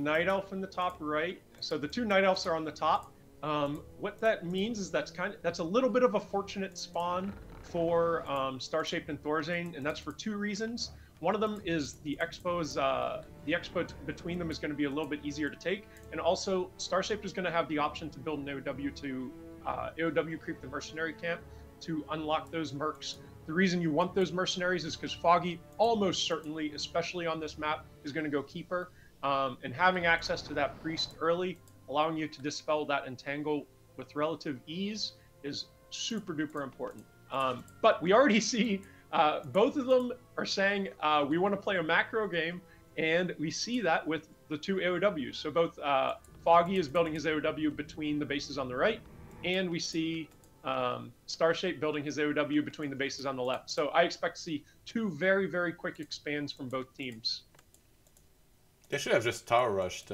Night Elf in the top right. So the two Night Elves are on the top. What that means is that's a little bit of a fortunate spawn for Starshaped and ThorzaiN, and that's for two reasons. One of them is the expo between them is going to be a little bit easier to take, and also Starshaped is going to have the option to build an AOW to AOW creep the mercenary camp to unlock those mercs. The reason you want those mercenaries is because Foggy almost certainly, especially on this map, is going to go keeper, and having access to that priest early, allowing you to dispel that entangle with relative ease, is super duper important. But we already see both of them are saying we want to play a macro game, and we see that with the two AOWs. So both Foggy is building his AOW between the bases on the right, and we see Starshaped building his AOW between the bases on the left. So I expect to see two very, very quick expands from both teams. They should have just tower rushed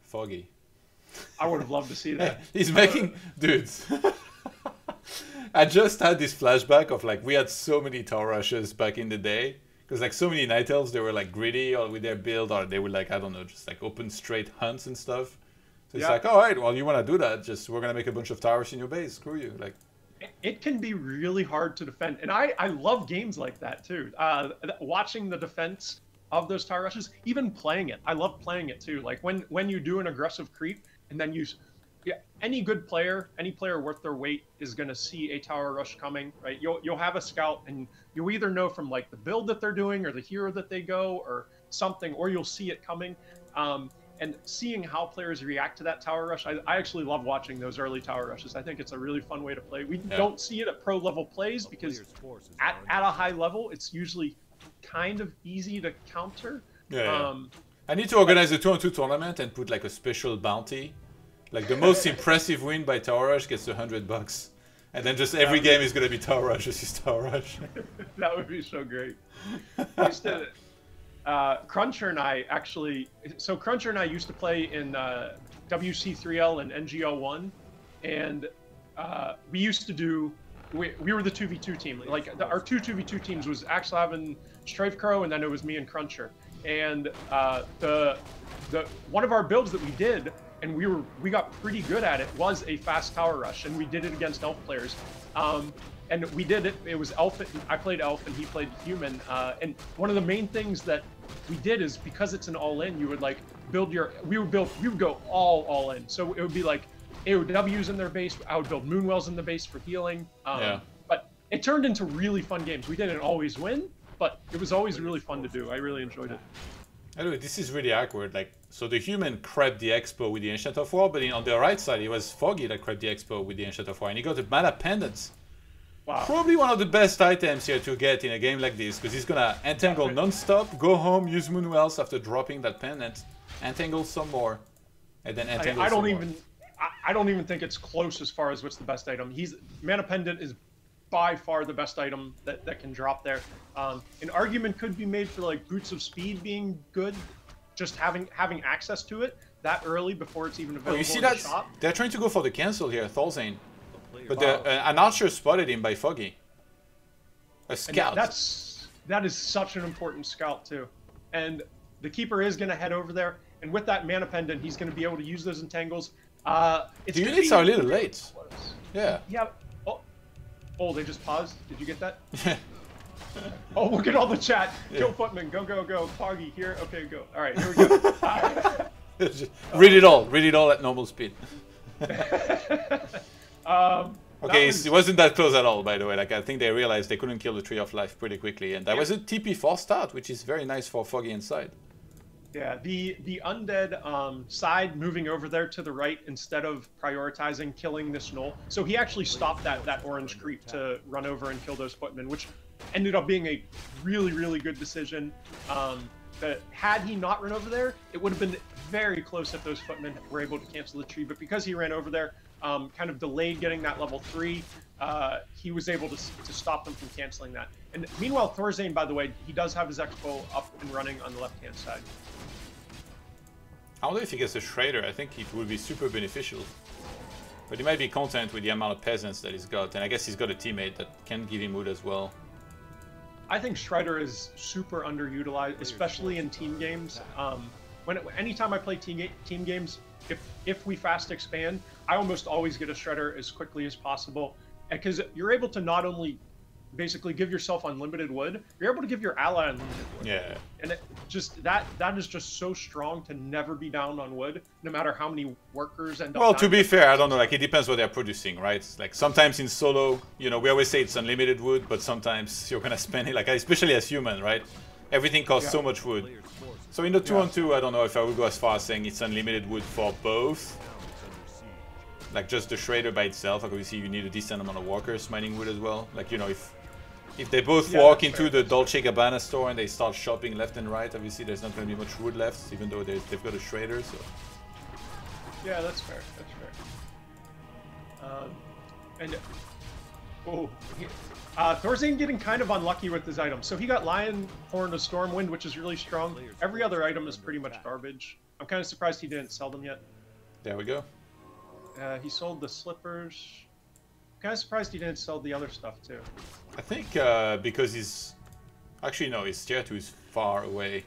Foggy. I would have loved to see that. He's making... Dudes. I just had this flashback of like, we had so many tower rushes back in the day. Because like so many Night Elves, they were like greedy or with their build, or they would like, I don't know, just like open straight hunts and stuff. So it's like, all right, well, you want to do that, just we're going to make a bunch of towers in your base. Screw you. Like, it can be really hard to defend. And I love games like that too. Watching the defense of those tower rushes, even playing it. I love playing it too. Like when you do an aggressive creep and then you... Yeah, any good player, any player worth their weight is going to see a tower rush coming, right? You'll have a scout, and you either know from like the build that they're doing or the hero that they go or something, or you'll see it coming. And seeing how players react to that tower rush, I actually love watching those early tower rushes. I think it's a really fun way to play. We don't see it at pro level plays because at a high level, it's usually kind of easy to counter. I need to organize a 2-on-2 tournament and put like a special bounty. Like the most impressive win by Tower Rush gets $100, and then just every game is gonna be Tower Rush versus Tower Rush. That would be so great. Cruncher and I actually, so Cruncher and I used to play in WC3L and NGL1, and we used to do. We were the 2v2 team. Like our 2v2 teams was Axel having Strafe Crow, and then it was me and Cruncher. And one of our builds that we did, and we got pretty good at it, was a fast tower rush, and we did it against elf players. And we did it. It was elf. I played elf, and he played human. And one of the main things that we did is because it's an all-in, you would like build your. We would go all in. So it would be like AOWs in their base. I would build Moonwells in the base for healing. But it turned into really fun games. We didn't always win, but it was always really fun to do. I really enjoyed it. Anyway, this is really awkward. Like, so the human crept the expo with the Ancient of War, but on the right side, it was Foggy that crept the expo with the Ancient of War, and he got the mana pendants. Wow. Probably one of the best items here to get in a game like this, because he's gonna entangle non-stop, go home, use Moonwells after dropping that pendant, entangle some more, and then entangle some more. I don't even think it's close as far as what's the best item. Mana Pendant is by far the best item that can drop there. An argument could be made for like Boots of Speed being good, just having access to it that early before it's even available. Oh, you see in that? The shop. They're trying to go for the cancel here, ThorzaiN. But an archer spotted him by Foggy. A scout. That is such an important scout too. And the keeper is going to head over there, and with that Mana Pendant, he's going to be able to use those entangles. The units are a little late. Yeah. Yeah. Oh, they just paused. Did you get that? Oh, look at all the chat. Kill Footman. Go, go, go. Foggy here. Okay, go. All right, here we go. Read it all. Read it all at normal speed. Okay, it wasn't that close at all, by the way. Like, I think they realized they couldn't kill the Tree of Life pretty quickly, and that was a TP forced start, which is very nice for Foggy inside. Yeah, the undead side moving over there to the right instead of prioritizing killing this gnoll. So he actually stopped that orange creep to run over and kill those footmen, which ended up being a really, really good decision. That had he not run over there, it would have been very close if those footmen were able to cancel the tree. But because he ran over there, kind of delayed getting that level 3, he was able to stop them from canceling that. And meanwhile, ThorzaiN, by the way, he does have his expo up and running on the left-hand side. I wonder if he gets a Shredder. I think it would be super beneficial. But he might be content with the amount of peasants that he's got. And I guess he's got a teammate that can give him wood as well. I think Shredder is super underutilized, especially in team games. anytime I play team games, if we fast expand, I almost always get a shredder as quickly as possible, because you're able to not only basically give yourself unlimited wood, you're able to give your ally unlimited wood. Yeah. And that is just so strong to never be down on wood, no matter how many workers end up. Well, to be fair, I don't know. Like, it depends what they're producing, right? Like, sometimes in solo, you know, we always say it's unlimited wood, but sometimes you're gonna spend it, like, especially as human, right? Everything costs so much wood. So in the 2-on-2, I don't know if I would go as far as saying it's unlimited wood for both. Like, just the shredder by itself. Like, obviously, you need a decent amount of workers mining wood as well. Like, you know, if they both walk into the Dolce Gabbana store and they start shopping left and right, obviously there's not going to be much wood left, even though they've got a shredder. So. Yeah, that's fair. That's fair. ThorzaiN getting kind of unlucky with his items. So he got Lion Horn of Stormwind, which is really strong. Every other item is pretty much garbage. I'm kind of surprised he didn't sell them yet. There we go. He sold the slippers. Kind of surprised he didn't sell the other stuff too. I think because he's... Actually, no, his tier 2 is far away.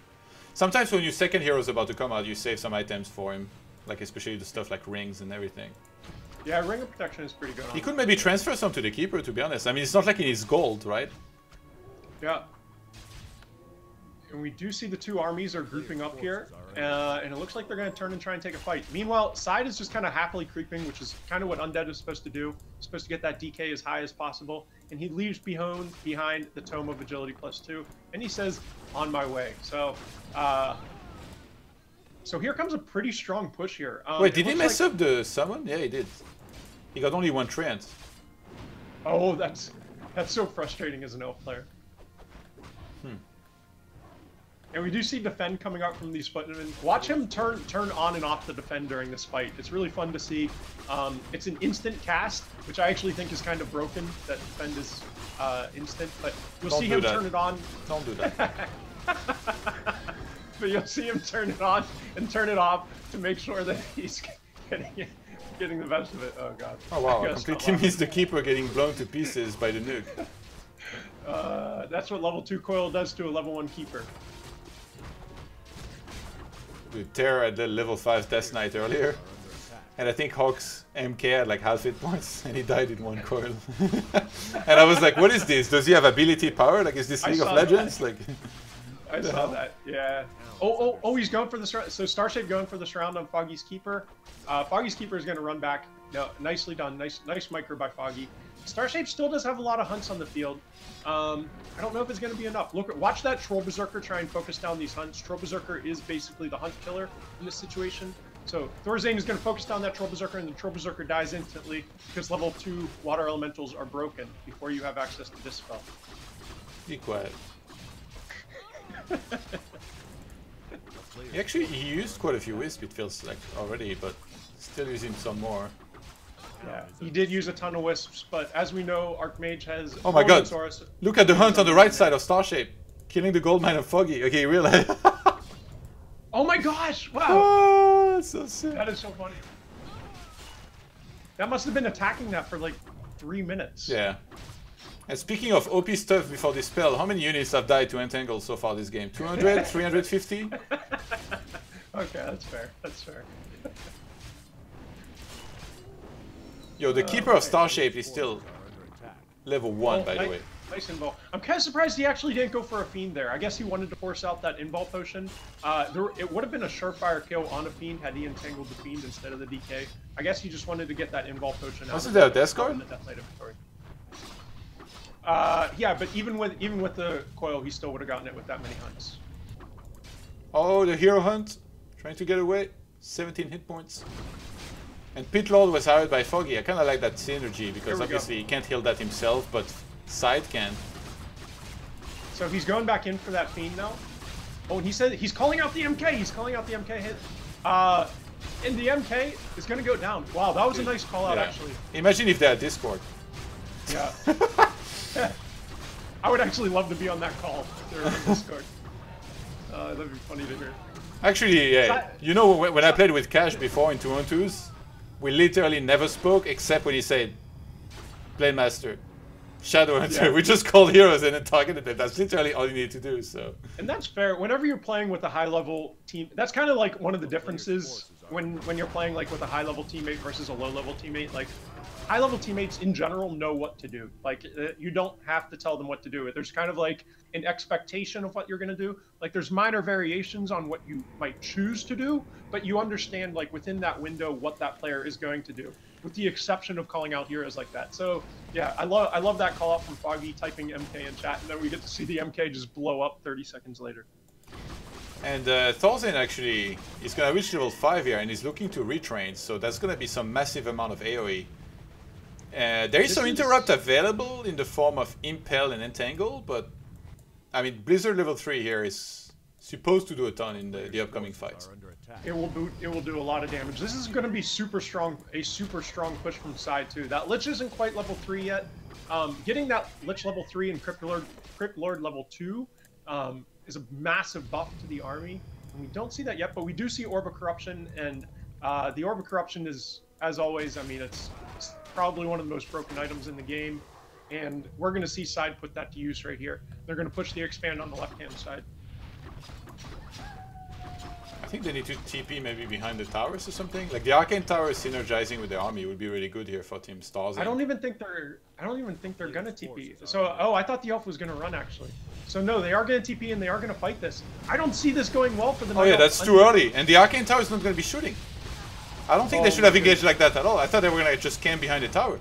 Sometimes when your second hero is about to come out, you save some items for him. Like, especially the stuff like rings and everything. Yeah, Ring of Protection is pretty good. He could maybe transfer some to the Keeper, to be honest. I mean, it's not like he needs gold, right? Yeah. And we do see the two armies are grouping up here, and it looks like they're going to turn and try and take a fight. Meanwhile, SyDe is just kind of happily creeping, which is kind of what Undead is supposed to do. He's supposed to get that DK as high as possible, and he leaves behind the Tome of Agility +2, and he says, "On my way." So, so here comes a pretty strong push here. Wait, did he mess up the summon? Yeah, he did. He got only one treant. Oh, that's so frustrating as an elf player. And we do see defend coming out from these footmen. Watch him turn on and off the defend during this fight. It's really fun to see. It's an instant cast, which I actually think is kind of broken, that defend is instant, but you'll see him turn it on. Don't do that. But you'll see him turn it on and turn it off to make sure that he's getting the best of it. Oh god. Oh wow, I completely missed the Keeper getting blown to pieces by the nuke. That's what level 2 coil does to a level 1 Keeper. We Terror at the level 5 Death Knight earlier. And I think Hawk's MK had like half hit points and he died in one coil. And I was like, what is this? Does he have ability power? Like, is this League of Legends? Like, I saw that, yeah. Oh, he's going for the surround. So Starshaped going for the surround on Foggy's Keeper. Foggy's Keeper is going to run back. No, nicely done. Nice micro by Foggy. Starshaped still does have a lot of hunts on the field. I don't know if it's going to be enough. Watch that Troll Berserker try and focus down these hunts. Troll Berserker is basically the hunt killer in this situation. So ThorzaiN is going to focus down that Troll Berserker, and the Troll Berserker dies instantly because level 2 water elementals are broken before you have access to this spell. Be quiet. He used quite a few Wisp, it feels like, already, but still using some more. Yeah, he did use a ton of Wisps, but as we know, Archmage has... Oh my god! Look at the hunt on the right side of Starshaped! Killing the gold mine of Foggy. Okay, really? Oh my gosh! Wow! Oh, that's so sick. That is so funny. That must have been attacking that for like 3 minutes. Yeah. And speaking of OP stuff before this spell, how many units have died to Entangle so far this game? 200? 350? Okay, that's fair. That's fair. Yo, the Keeper of Starshaped is still level 1, by the way. Nice invul. I'm kind of surprised he actually didn't go for a Fiend there. I guess he wanted to force out that invul potion. It would have been a surefire kill on a Fiend had he entangled the Fiend instead of the DK. I guess he just wanted to get that invul potion out. Wasn't there a Death Guard? Yeah, but even with the coil, he still would have gotten it with that many hunts. Oh, the hero hunt, trying to get away. 17 hit points. And Pit Lord was hired by Foggy. I kind of like that synergy because obviously he can't heal that himself, but SyDe can. So he's going back in for that Fiend now. Oh, and he said he's calling out the MK. He's calling out the MK hit. And the MK is going to go down. Wow, that was a nice call out, actually. Imagine if they had Discord. Yeah. I would actually love to be on that call if they were on Discord. That'd be funny to hear. Actually, yeah. You know, when I played with Cash before in 2-on-2s, we literally never spoke except when he said, Blade Master. Shadow Hunter. We just called heroes and then targeted them. That's literally all you need to do. So. And that's fair. Whenever you're playing with a high-level team, that's kind of like one of the differences when you're playing like with a high-level teammate versus a low-level teammate. Like, high-level teammates in general know what to do. Like, you don't have to tell them what to do. There's kind of like an expectation of what you're going to do. Like, there's minor variations on what you might choose to do, but you understand, like, within that window what that player is going to do, with the exception of calling out heroes like that. So, yeah, I love that call out from Foggy typing MK in chat, and then we get to see the MK just blow up 30 seconds later. And ThorzaiN actually is going to reach level 5 here, and he's looking to retrain, so that's going to be some massive amount of AoE. There is some interrupt available in the form of Impel and Entangle, but I mean, Blizzard level 3 here is supposed to do a ton in the upcoming fights. It will do a lot of damage. This is going to be super strong, a super strong push from SyDe too. That Lich isn't quite level 3 yet. Getting that Lich level 3 and Crypt Lord level 2 is a massive buff to the army. And we don't see that yet, but we do see Orb of Corruption, and the Orb of Corruption is, as always, I mean, it's probably one of the most broken items in the game, and we're going to see SyDe put that to use right here. They're going to push the expand on the left-hand side. I think they need to TP maybe behind the towers or something. Like the Arcane Tower is synergizing with the army would be really good here for Team StarZain. I don't even think they're going to TP. So, oh, I thought the elf was going to run actually. So no, they are going to TP and they are going to fight this. I don't see this going well for the. Oh yeah, that's too early, and the Arcane Tower is not going to be shooting. I don't think they should have engaged like that at all. I thought they were going to just camp behind the tower.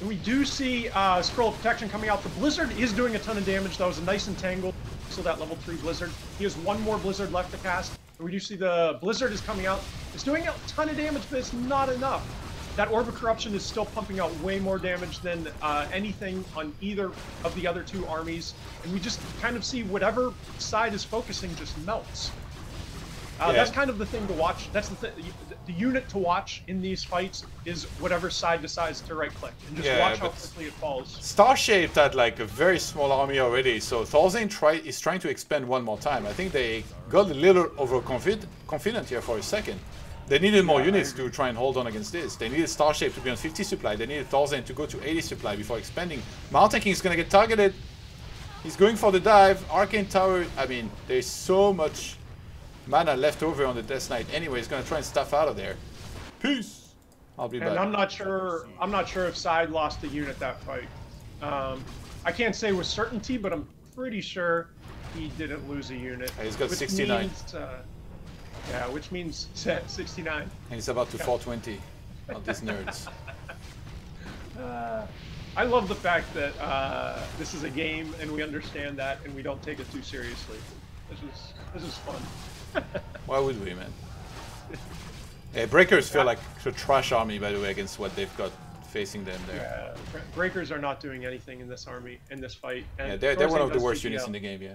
And we do see Scroll of Protection coming out. The Blizzard is doing a ton of damage. That was a nice entangle. So that level 3 Blizzard. He has one more Blizzard left to cast. And we do see the Blizzard is coming out. It's doing a ton of damage, but it's not enough. That Orb of Corruption is still pumping out way more damage than anything on either of the other two armies. And we just kind of see whatever side is focusing just melts. That's kind of the thing to watch. That's the unit to watch in these fights is whatever side decides to right-click and just watch how quickly it falls. Starshaped had like a very small army already, so ThorzaiN is trying to expand one more time. I think they got a little overconfident here for a second. They needed more units to try and hold on against this. They needed Starshaped to be on 50 supply. They needed ThorzaiN to go to 80 supply before expanding. Mountain King is going to get targeted. He's going for the dive. Arcane Tower, I mean, there's so much mana left over on the Death Knight anyway. He's going to try and stuff out of there. Peace. I'll be back. And I'm not sure if SyDe lost a unit that fight. I can't say with certainty, but I'm pretty sure he didn't lose a unit. He's got 69. Means, which means 69. And he's about to 420 on these nerds. I love the fact that this is a game and we understand that and we don't take it too seriously. This is fun. Why would we, man? Breakers feel like a trash army, by the way, against what they've got facing them there. Breakers are not doing anything in this army, in this fight. And they're one of the worst units in the game, yeah.